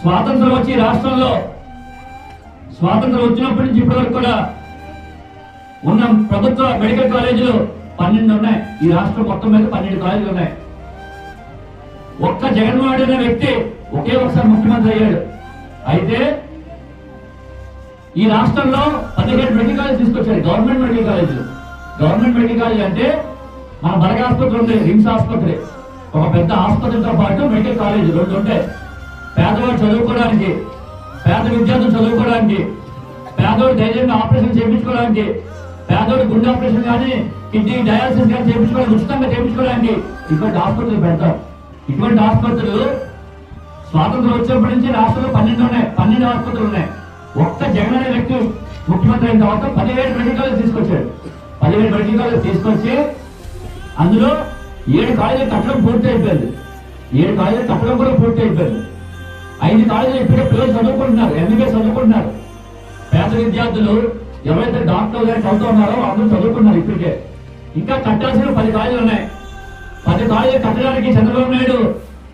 స్వాతంత్రం వచ్చి రాష్ట్రంలో స్వాతంత్రం వచ్చినప్పటి నుంచి ఇప్పటి వరకు కూడా ఉన్న ప్రభుత్వ మెడికల్ కాలేజీలు 12 ఉన్నాయి. ఈ రాష్ట్రం మొత్తం మీద 12 కాలేజీలు ఉన్నాయి. ఒక్క జగన్మోహన్ రెడ్డి అనే వ్యక్తి ఒకే ఒకసారి ముఖ్యమంత్రి అయ్యాడు. అయితే ఈ రాష్ట్రంలో 17 మెడికల్ కాలేజ్ తీసుకొచ్చాడు. గవర్నమెంట్ మెడికల్ కాలేజీలు. గవర్నమెంట్ మెడికల్ కాలేజ్ అంటే మన బలగ ఆసుపత్రి ఉంది, రిమ్స్ ఆసుపత్రి, ఒక పెద్ద ఆసుపత్రితో పాటు మెడికల్ కాలేజ్ 2 ఉంటాయి. పేదవాడు చదువుకోవడానికి, పేద విద్యార్థులు చదువుకోవడానికి, పేదవాడు ధైర్యంగా ఆపరేషన్ చేయించుకోవడానికి, పేదవాడు గుండె ఆపరేషన్ కానీ కిడ్నీ డయాలసిస్ కానీ చేయించుకోవడానికి, ఉచితంగా చేయించుకోవడానికి ఇటువంటి ఆసుపత్రులు పెడతారు. ఇటువంటి ఆసుపత్రులు స్వాతంత్రం వచ్చినప్పటి నుంచి రాష్ట్రంలో 12 ఉన్నాయి. 12 ఆసుపత్రులు ఉన్నాయి. ఒక్క జగన్ అనే వ్యక్తి ముఖ్యమంత్రి అయిన తర్వాత 17 మెడికల్ కాలేజ్ తీసుకొచ్చాడు. 17 మెడికల్ కాలేజ్ తీసుకొచ్చి అందులో 7 కాలేజీలు కట్టడం పూర్తి అయిపోయింది. 7 కాలేజీలు కట్టడం కూడా పూర్తి అయిపోయింది. 5 కాలేజీలు ఇప్పుడే పిల్లలు చదువుకుంటున్నారు, ఎంబీబీఎస్ చదువుకుంటున్నారు. పేద విద్యార్థులు ఎవరైతే డాక్టర్ గారు చదువుతున్నారో అందరూ చదువుకున్నారు. ఇప్పటికే ఇంకా కట్టాల్సిన 10 కాలేజీలు ఉన్నాయి. 10 కాలేజీలు కట్టడానికి చంద్రబాబు నాయుడు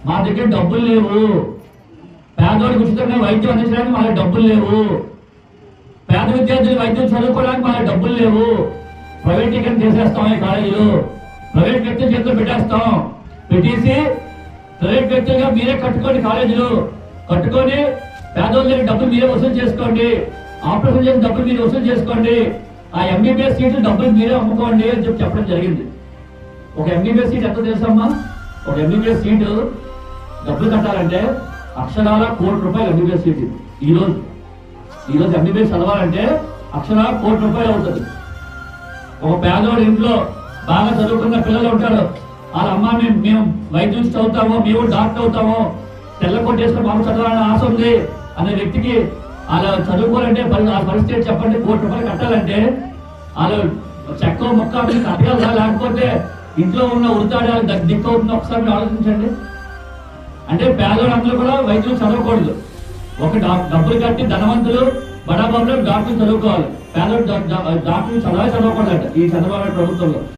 మా దగ్గర డబ్బులు లేవు, పేదవాడికి ఉచితంగా వైద్యం అందించడానికి మా డబ్బులు లేవు, పేద విద్యార్థులు వైద్యం చదువుకోవడానికి మా డబ్బులు లేవు, ప్రైవేటీకరణ చేసేస్తాం, ఈ కాలేజీలు ప్రైవేట్ వ్యక్తుల చేతిలో పెట్టేస్తాం, పెట్టేసి ప్రైవేట్ వ్యక్తులుగా మీరే కట్టుకోండి, కాలేజీలు కట్టుకొని పేదవాళ్ళ దగ్గర డబ్బులు మీరే వసూలు చేసుకోండి, ఆపరేషన్ చేసిన డబ్బులు మీరు వసూలు చేసుకోండి, ఆ ఎంబీబీఎస్ సీట్లు డబ్బులు మీరే అమ్ముకోండి అని చెప్పడం జరిగింది. ఒక ఎంబీబీఎస్ సీట్ ఎంత తెలుసమ్మా? ఒక ఎంబీబీఎస్ సీటు డబ్బులు కట్టాలంటే అక్షరాల ₹1,00,00,000 ఎంబీబీఎస్ సీట్. ఈ రోజు ఎంబీబీఎస్ చదవాలంటే అక్షరాల ₹1,00,00,000 అవుతుంది. ఒక పేదవాడి ఇంట్లో బాగా చదువుకున్న పిల్లలు ఉంటారు, వాళ్ళ అమ్మ మేము వైద్యం చదువుతామో, మేము డాక్టర్ అవుతామో, తెల్ల కొట్టేసుకుని బాబు చదవాలని ఆశ ఉంది అనే వ్యక్తికి అలా చదువుకోవాలంటే ఆ పరిస్థితి చెప్పండి. ₹1,00,00,000 కట్టాలంటే వాళ్ళు చెక్క మొక్క కట్టగలరా, లేకపోతే ఇంట్లో ఉన్న ఉడతాడాలు దిక్కు అవుతుంది? ఒకసారి ఆలోచించండి. అంటే పేదవాళ్ళందరూ కూడా వైద్యులు చదవకూడదు. ఒక డబ్బులు కట్టి ధనవంతులు బడాబాబులు డాక్టర్లు చదువుకోవాలి, పేదవాళ్ళు డాక్టర్లు చదవకూడదట ఈ చంద్రబాబు ప్రభుత్వంలో.